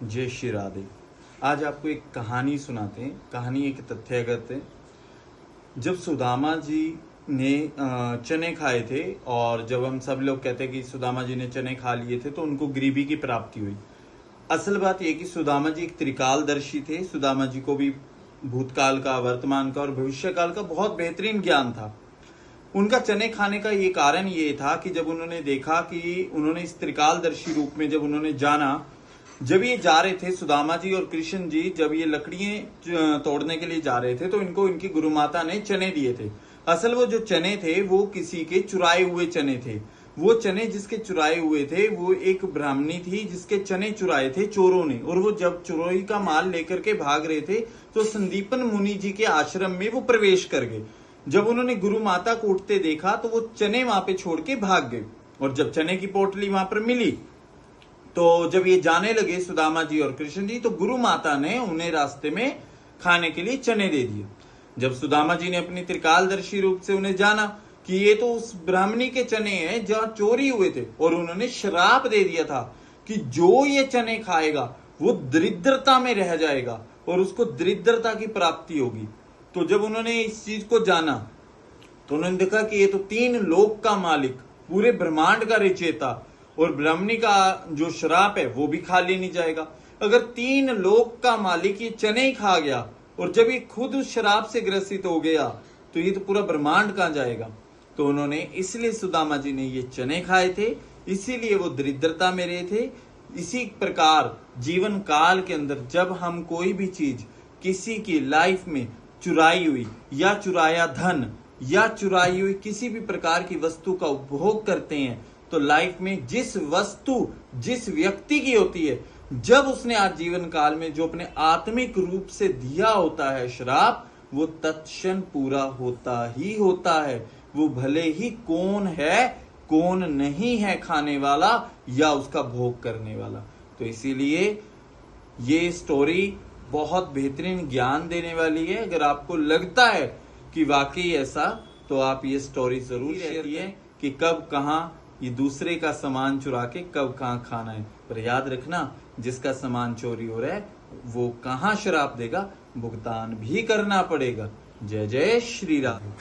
जय श्री राधे। आज आपको एक कहानी सुनाते हैं। कहानी एक तथ्यगत है। जब सुदामा जी ने चने खाए थे, और जब हम सब लोग कहते हैं कि सुदामा जी ने चने खा लिए थे तो उनको गरीबी की प्राप्ति हुई। असल बात यह कि सुदामा जी एक त्रिकालदर्शी थे। सुदामा जी को भी भूतकाल का, वर्तमान का और भविष्यकाल का बहुत बेहतरीन ज्ञान था। उनका चने खाने का ये कारण ये था कि जब उन्होंने देखा कि उन्होंने इस त्रिकालदर्शी रूप में जब उन्होंने जाना, जब ये जा रहे थे सुदामा जी और कृष्ण जी, जब ये लकड़ियां तोड़ने के लिए जा रहे थे तो इनको इनकी गुरु माता ने चने दिए थे। असल वो जो चने थे वो किसी के चुराए हुए चने थे। वो चने जिसके चुराए हुए थे वो एक ब्राह्मणी थी जिसके चने चुराए थे चोरों ने, और वो जब चोरी का माल लेकर के भाग रहे थे तो संदीपन मुनि जी के आश्रम में वो प्रवेश कर गए। जब उन्होंने गुरु माता को उठते देखा तो वो चने वहां पे छोड़ के भाग गए, और जब चने की पोटली वहां पर मिली तो जब ये जाने लगे सुदामा जी और कृष्ण जी, तो गुरु माता ने उन्हें रास्ते में खाने के लिए चने दे दिए। जब सुदामा जी ने अपनी त्रिकालदर्शी रूप से उन्हें जाना कि ये तो उस ब्राह्मणी के चने हैं जहां चोरी हुए थे, और उन्होंने श्राप दे दिया था कि जो ये चने खाएगा वो दरिद्रता में रह जाएगा और उसको दरिद्रता की प्राप्ति होगी। तो जब उन्होंने इस चीज को जाना तो उन्होंने देखा कि ये तो 3 लोक का मालिक, पूरे ब्रह्मांड का रचयिता, और ब्राह्मणी का जो श्राप है वो भी खाली नहीं जाएगा। अगर 3 लोक का मालिक ये चने ही खा गया और जब ये खुद उस श्राप से ग्रसित हो गया तो ये तो पूरा ब्रह्मांड कहां जाएगा। तो उन्होंने इसलिए सुदामा जी ने ये चने खाए थे, इसीलिए वो दरिद्रता में रहे थे। इसी प्रकार जीवन काल के अंदर जब हम कोई भी चीज किसी की लाइफ में चुराई हुई या चुराया धन या चुराई हुई किसी भी प्रकार की वस्तु का उपभोग करते हैं, तो लाइफ में जिस वस्तु जिस व्यक्ति की होती है, जब उसने आज जीवन काल में जो अपने आत्मिक रूप से दिया होता है श्राप, वो तत्क्षण पूरा होता ही होता है। वो भले ही कौन है कौन नहीं है खाने वाला या उसका भोग करने वाला। तो इसीलिए ये स्टोरी बहुत बेहतरीन ज्ञान देने वाली है। अगर आपको लगता है कि वाकई ऐसा, तो आप ये स्टोरी जरूर शेयर करिए कि कब कहां ये दूसरे का सामान चुरा के कब कहां खाना है। पर याद रखना, जिसका सामान चोरी हो रहा है वो कहां श्राप देगा, भुगतान भी करना पड़ेगा। जय जय श्री राम।